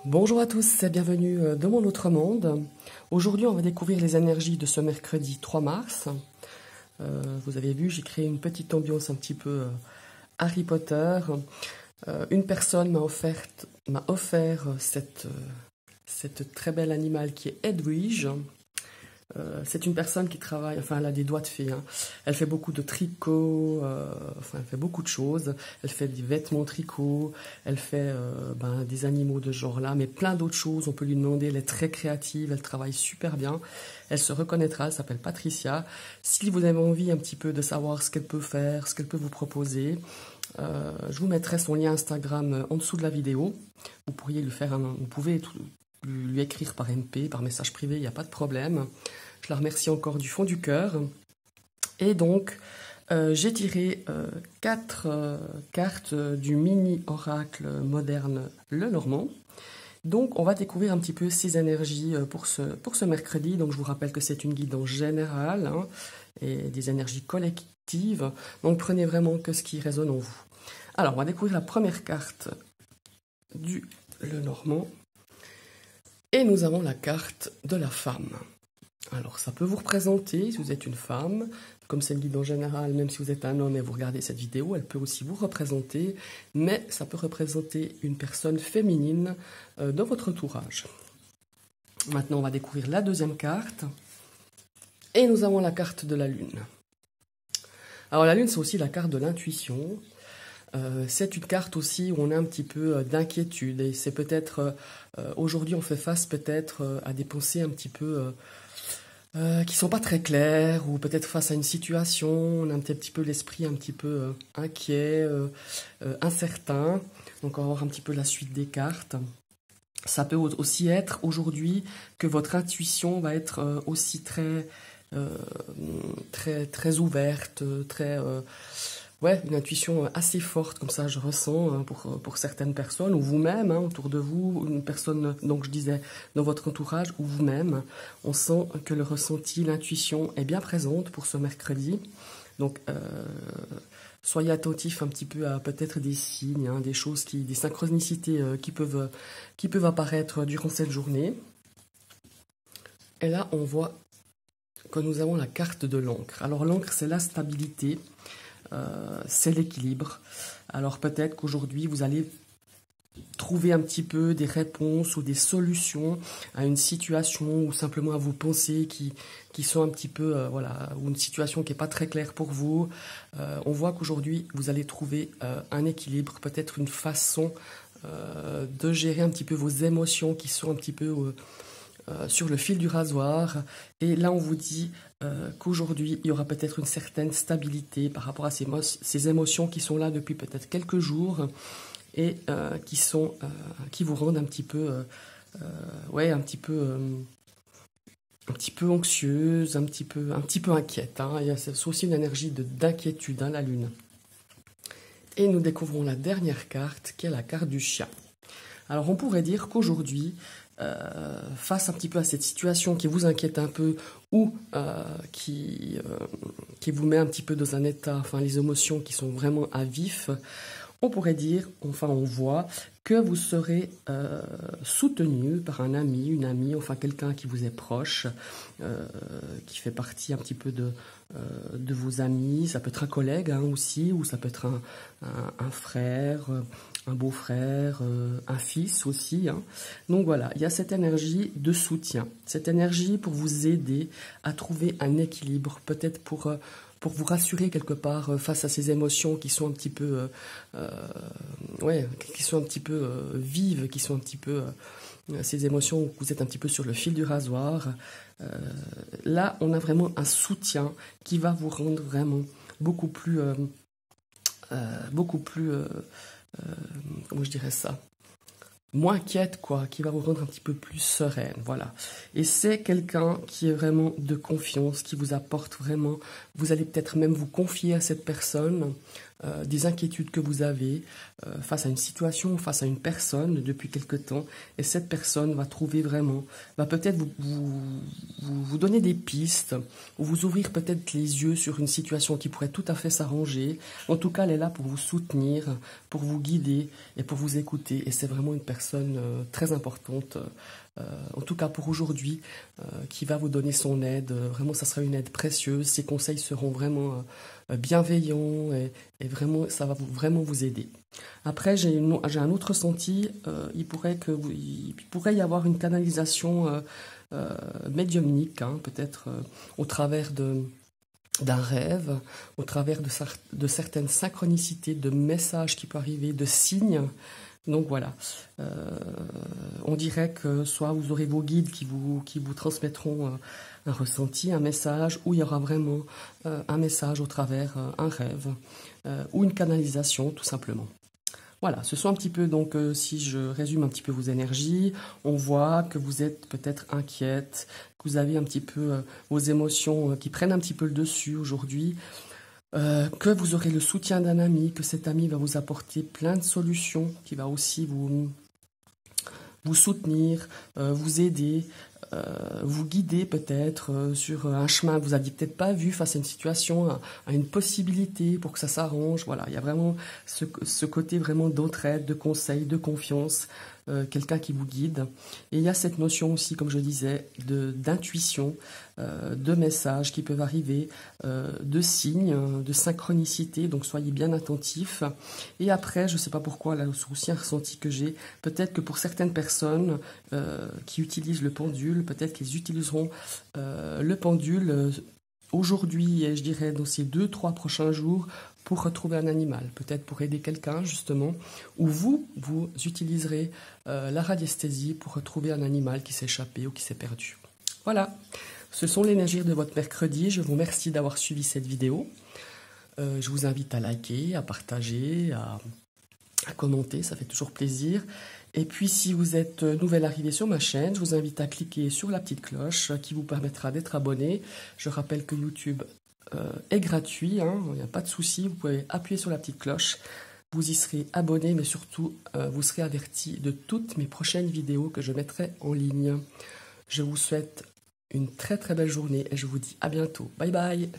Bonjour à tous et bienvenue dans mon autre monde. Aujourd'hui, on va découvrir les énergies de ce mercredi 3 mars. Vous avez vu, j'ai créé une petite ambiance un petit peu Harry Potter. Une personne m'a offert cette très belle animal qui est Edwige. C'est une personne qui travaille, enfin elle a des doigts de fée, hein. Elle fait beaucoup de tricot, enfin elle fait beaucoup de choses. Elle fait des vêtements tricot, elle fait des animaux de ce genre-là, mais plein d'autres choses. On peut lui demander, elle est très créative, elle travaille super bien. Elle se reconnaîtra, elle s'appelle Patricia. Si vous avez envie un petit peu de savoir ce qu'elle peut faire, ce qu'elle peut vous proposer, je vous mettrai son lien Instagram en dessous de la vidéo. Vous pourriez vous pouvez lui écrire par MP, par message privé, il n'y a pas de problème. Je la remercie encore du fond du cœur. Et donc, j'ai tiré 4 cartes du mini oracle moderne Lenormand. Donc, on va découvrir un petit peu ces énergies pour ce mercredi. Donc, je vous rappelle que c'est une guidance générale, hein, et des énergies collectives. Donc, prenez vraiment que ce qui résonne en vous. Alors, on va découvrir la première carte du Lenormand. Et nous avons la carte de la femme. Alors, ça peut vous représenter, si vous êtes une femme, comme c'est une guide en général, même si vous êtes un homme et vous regardez cette vidéo, elle peut aussi vous représenter, mais ça peut représenter une personne féminine dans votre entourage. Maintenant, on va découvrir la deuxième carte. Et nous avons la carte de la lune. Alors, la lune, c'est aussi la carte de l'intuition. C'est une carte aussi où on a un petit peu d'inquiétude et c'est peut-être aujourd'hui on fait face peut-être à des pensées un petit peu qui sont pas très claires ou peut-être face à une situation on a un petit peu l'esprit un petit peu inquiet, incertain. Donc on va voir un petit peu la suite des cartes. Ça peut aussi être aujourd'hui que votre intuition va être aussi très ouverte, ouais, une intuition assez forte, comme ça je ressens, hein, pour certaines personnes, ou vous-même, hein, autour de vous, une personne, donc je disais, dans votre entourage, ou vous-même, on sent que le ressenti, l'intuition est bien présente pour ce mercredi. Donc, soyez attentifs un petit peu à peut-être des signes, hein, des choses, des synchronicités qui peuvent apparaître durant cette journée. Et là, on voit que nous avons la carte de l'encre. Alors l'encre, c'est la stabilité. C'est l'équilibre. Alors peut-être qu'aujourd'hui vous allez trouver un petit peu des réponses ou des solutions à une situation ou simplement à vos pensées qui sont un petit peu, voilà, ou une situation qui n'est pas très claire pour vous. On voit qu'aujourd'hui vous allez trouver un équilibre, peut-être une façon de gérer un petit peu vos émotions qui sont un petit peu sur le fil du rasoir. Et là, on vous dit qu'aujourd'hui, il y aura peut-être une certaine stabilité par rapport à ces émotions qui sont là depuis peut-être quelques jours et qui vous rendent un petit peu, un petit peu anxieuse, un petit peu inquiète, hein. C'est aussi une énergie d'inquiétude, hein, la lune. Et nous découvrons la dernière carte, qui est la carte du chien. Alors, on pourrait dire qu'aujourd'hui, face un petit peu à cette situation qui vous inquiète un peu ou qui vous met un petit peu dans un état, enfin les émotions qui sont vraiment à vif, on pourrait dire, enfin on voit que vous serez soutenu par un ami, une amie, enfin quelqu'un qui vous est proche, qui fait partie un petit peu de vos amis. Ça peut être un collègue, hein, aussi, ou ça peut être un frère, un beau-frère, un fils aussi, hein. Donc voilà, il y a cette énergie de soutien, cette énergie pour vous aider à trouver un équilibre, peut-être pour vous rassurer quelque part face à ces émotions qui sont un petit peu, vives, qui sont un petit peu ces émotions où vous êtes un petit peu sur le fil du rasoir. Là, on a vraiment un soutien qui va vous rendre vraiment beaucoup plus comment je dirais ça, moins inquiète, quoi, qui va vous rendre un petit peu plus sereine, voilà. Et c'est quelqu'un qui est vraiment de confiance, qui vous apporte vraiment, vous allez peut-être même vous confier à cette personne, des inquiétudes que vous avez face à une situation, face à une personne depuis quelque temps, et cette personne va trouver vraiment, va peut-être vous donner des pistes, ou vous ouvrir peut-être les yeux sur une situation qui pourrait tout à fait s'arranger. En tout cas, elle est là pour vous soutenir, pour vous guider et pour vous écouter, et c'est vraiment une personne très importante, en tout cas pour aujourd'hui, qui va vous donner son aide. Vraiment, ça sera une aide précieuse, ses conseils seront vraiment bienveillant et vraiment, ça va vraiment vous aider. Après, j'ai un autre ressenti, il pourrait y avoir une canalisation médiumnique, hein, peut-être au travers d'un rêve, au travers de certaines synchronicités, de messages qui peuvent arriver, de signes. Donc voilà, on dirait que soit vous aurez vos guides qui vous transmettront un ressenti, un message, ou il y aura vraiment un message au travers un rêve, ou une canalisation tout simplement. Voilà, ce sont un petit peu, donc si je résume un petit peu vos énergies, on voit que vous êtes peut-être inquiète, que vous avez un petit peu vos émotions qui prennent un petit peu le dessus aujourd'hui, que vous aurez le soutien d'un ami, que cet ami va vous apporter plein de solutions, qui va aussi vous soutenir, vous aider, vous guider peut-être sur un chemin que vous n'aviez peut-être pas vu face à une situation, à une possibilité pour que ça s'arrange. Voilà, il y a vraiment ce côté vraiment d'entraide, de conseil, de confiance, quelqu'un qui vous guide. Et il y a cette notion aussi, comme je disais, d'intuition, de messages qui peuvent arriver, de signes, de synchronicité, donc soyez bien attentifs. Et après, je ne sais pas pourquoi, là c'est aussi un ressenti que j'ai, peut-être que pour certaines personnes qui utilisent le pendule, peut-être qu'ils utiliseront le pendule aujourd'hui, et je dirais dans ces 2-3 prochains jours, pour retrouver un animal, peut-être pour aider quelqu'un justement, ou vous utiliserez la radiesthésie pour retrouver un animal qui s'est échappé ou qui s'est perdu. Voilà, ce sont les énergies de votre mercredi. Je vous remercie d'avoir suivi cette vidéo. Je vous invite à liker, à partager, à commenter, ça fait toujours plaisir. Et puis si vous êtes nouvelle arrivée sur ma chaîne, je vous invite à cliquer sur la petite cloche qui vous permettra d'être abonné. Je rappelle que YouTube est gratuit, hein, il n'y a pas de souci, vous pouvez appuyer sur la petite cloche, vous y serez abonné, mais surtout vous serez averti de toutes mes prochaines vidéos que je mettrai en ligne. Je vous souhaite une très très belle journée et je vous dis à bientôt. Bye bye.